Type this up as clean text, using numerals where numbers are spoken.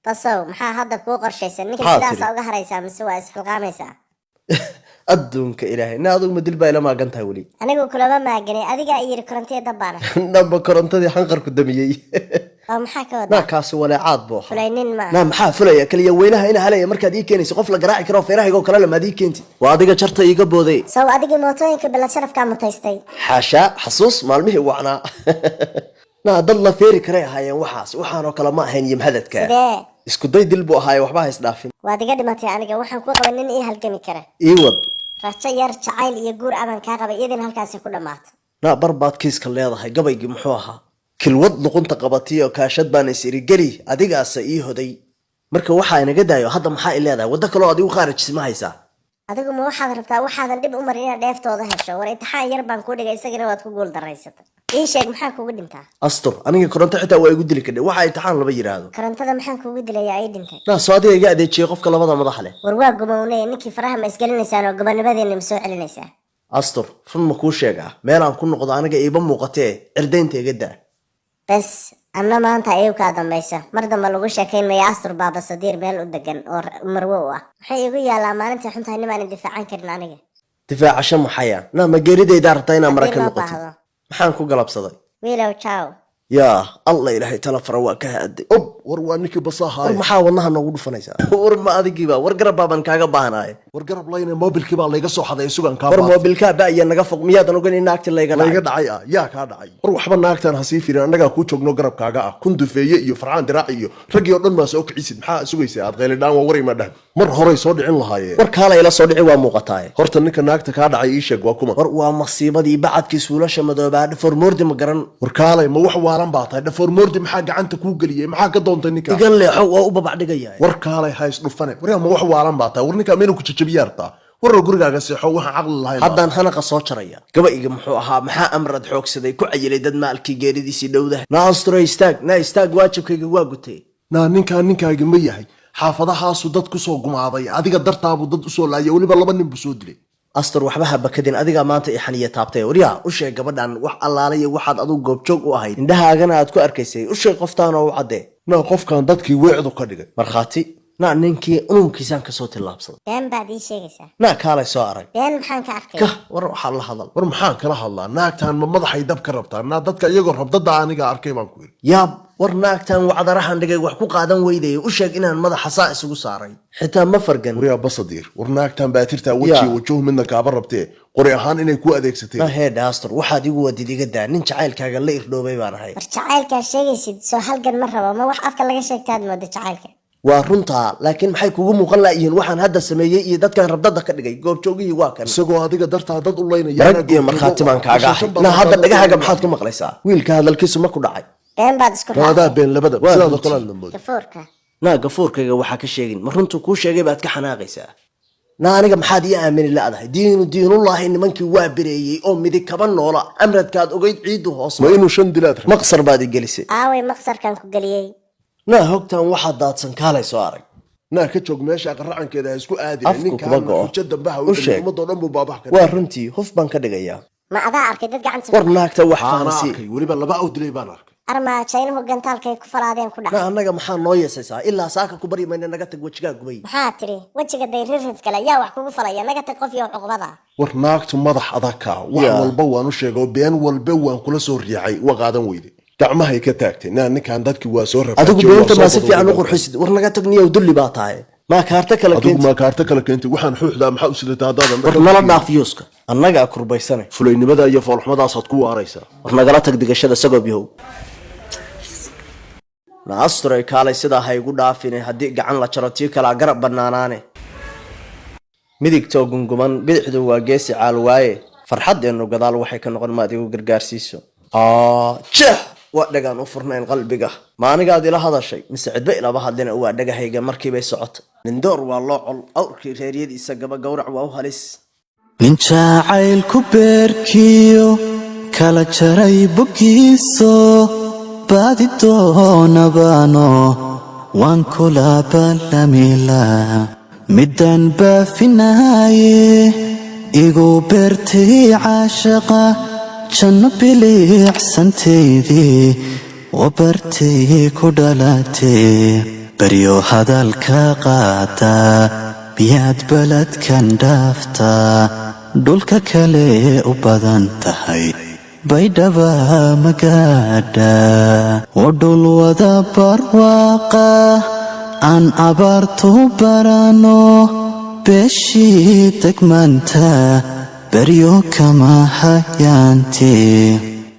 بصو محا هذا كو قرشيسن نينك sidaas uga haraysa mise waa isxilqaamaysa adduunka ilaahay naadu ma dilbaa ila maagan tahay wali anigu kulaba maaganay adiga iyo korontada dabana naba korontadii xanqarku damiyay maxaa ka wadaa kaasi walaacad boo fulaynin ma maxaa fulaya kaliya weynaha ina halaya markaad ii keenayso qof la garaaci karo feerahayga kala lama ii keenti waa adiga jarta iiga booday soo adiga mootooyinka bala sharafka mutaystay xasha xasuus maalmihii wacnaa dad la feeri karay ahaayeen waxaan oo kala ma ahayn yimhadadka isku day dil buu ahaay waxba hays dhaafin waa diga dhimatay aniga waxaan ku qaban nin ii halgami kara ii wad raja yar jacayl iyo guur aban ka qabay idin halkaas ku dhamaato barbaad kiiska leedahay gabaygi muxuu ahaa kilwad luqunta qabatiyo kaashad baan isiri gali adigaas ii hoday marka waxa inaga daayo hadda maxaa leedahay wada kale oo adigu khaarij ma haysaa adigu ma waxaad rabtaa waxaadan dib u marin inaad dheeftooda hesho war intixaan yar baan ku dhigay isagana waad ku gool daraysatay ii sheeg maxaa kugu dhintaa astur aniga koronto xitaa waa igu dili kadhay waxa intixaan laba yiraahdo korontada maxaan kugu dilayaa ay dhintay soo adiga iga adeejiyay qofka labada madax leh war waa gumownay ninkii faraha ma isgalinaysaan oo gobanabadeena ma soo celinaysaa astur run ma kuu sheegaa meel aan ku noqdo aniga iiba muuqatee cirdaynta iga daa bas anna maanta ayuu kaa dambaysa mar dambe lagu sheekaynaya astur baaba sadiir meel u degan oo marwo ah maxay igu yaalaa maalintii xuntahay nimaan difaacan karin aniga difaacasho maxaya ma geeridayda rabtaa inaan maraka noqoto maxaan ku galabsaday wiilow ciao yaa allah ilaahay tala fara waa ka haaday war waa ninkii basahay maxaa wadnaha noogu dhufanaysaa war ma adigiiba war garab baaban kaaga baahanaay war garab layna mobilkii baa layga soo xaday sugan ka war mobilka ba iyo naga foq miyaadan ogan in naagta layga dhacay yaa ka dhacay war waxba naagtan ha sii fiirin anaga ku joogno garabkaaga ah kun dufeeye iyo farxaan diraac iyo rag iyo dhan ma soo kicisid maxaa sugaysaa aad qeylidaan waa waray ma dhah mar hore soo dhicin lahaayeen war kala ila soo dhici waa muuqataa horta ninka naagta ka dhacay ii sheeg waa kuma war waa masiibadii bacadkii suulasha madooba dhafor moordi ma garan war kaalay ma wax waalan baa tahay dhafor moordi maxaa gacanta ku galiyay maxaa ka doontay ninka igan leexo waa u babac dhigaya war kaalay hays dhufane war ma wax waalan baa tahay war ninka meenu ku jajabiyaarta war gurigaaga seexo waxa aqli lahayn haddaan hanaqa soo jaraya gabayga muxuu ahaa maxaa amrad xoogsaday ku cayilay dad maalkii geeridiisii dhowdahay naastro istaag waajibkayga waa gutay ninkaaga ma yahay xaafadahaasu dad ku soo gumaaday adiga dartaabu dad u soo laayay waliba laba nin buu soo dilay astur waxba ha bakadin adiga maanta i xaniya taabtay waryaa u sheeg gabadhan wax allaalayo waxaad adigu goobjoog u ahayd indhahaagana aad ku arkaysay u sheeg qoftaan oo u cadde qofkan dadkii weecdu ka dhigay markhaati ninkii umumkiisaan kasoo tillaabsaday been baad ii sheegaysaa kaalay soo arag been maxaan ka arkay war waxaa la hadal war maxaan kala hadlaa naagtaan ma madaxay dab ka rabtaa dadka iyagoo rabdada aniga arkay baan ku yiri yaab war naagtaan wacdarahan dhigay wax ku qaadan weyday u sheeg inaan madaxa saa isugu saaray xitaa ma fargan wariya basadiir war naagtaan baa tirtaa wajiga midna kaaba rabtee qori ahaan inay ku adeegsatay astur waxaad igu wadid iga daa nin jacaylkaaga la irdhoobay baan ahay war jacaylkaa sheegaysid soo halgan ma rabo ma wax afka laga sheegtaad mooda jacaylka waa runtaa laakiin maxay kugu muuqan laayihiin waxaan hadda sameeyey iyo dadkan rabdada ka dhigay goobjoogihii waa kan isagoo adiga dartaa dad u laynaya rag iyo markhaati baan kaaga ahay hadda dhagahaaga maxaad ku maqlaysaa wiilka hadalkiisu ma ku dhacay been baad isku raadaa been labada sidaad kala dambood gafoorka gafoorkayga waxaa ka sheegin ma runtu kuu sheegay baad ka xanaaqaysaa aniga maxaad ii aamini laadahay diinullaahi nimankii waa bereeyey oo midig kaba noola amradkaad ogeyd ciiddu hoos ma inuu 5 dilaad maqsar baad i gelisay aaway maqsarkan ku geliyey hogtaan waxaad daadsan kaalay soo arag ka joog meesha qaracankeeda ha isku aadin ninkaan xujo dambaha u ummadoo dhan buu baabax ka waa runtii hof baan ka dhigayaa ma adaa arkay dad gacanta war naagta wax fahansi weliba laba u dilay baan arkay armaajaynuhu gantaalkay ku falaadeen ku dhacay annaga maxaa noo yeesaysaa ilaa saaka ku bari mayna naga tag wajigaa gubay maxaa tiri wajiga dayrirrid kale yaa wax kugu falaya naga tag qof iyo cuqbada war naagtu madax adagka wax walba waan u sheegay been walba waan kula soo riixay waa qaadan weyday gacmahay ka taagtay ninkaan dadkii waa soo rabay adigu beenta ma si fiican u qurxisid war naga tagniyo dulli baa tahay ma kaarta kala keentay waxaan xuuxdaa maxaa u sidataa hadaadan war nala dhaafiyuska annaga kurbaysanay fulaynimada iyo foolxumadaasad ku waaraysaa war nagala tag digashada sagoob yahow naasturay kaalay sidaa ha igu dhaafine haddii gacan la jaro tii kalaa garab bannaanaane midigtoo gunguman bidixdu waa geesi caal waaye farxadeennu gadaal waxay ka noqon maad igu gargaarsiiso jeex waa dhagaan u furnayn qalbiga ma anigaad ila hadashay mise cidba ilaba hadlina waa dhagahayga markiibay socota nindoor waa loo col awrkii reeryadiisa gaba gowrac waa u halis nin jacaylku beerkiyo kala jaray boggiiso baadi doonabaano waan kula ballamila midaan baafinaaye igu beertay caashaqa janno biliicsantaydii wabartay ku dhalatee baryo hadalka qaata miyaad baladkan dhaaftaa dhulka kale u badan tahay baydhaba magaadha oo dhul wada barwaaqa aan abaartu barano beeshii degmanta baryo kama hayaantee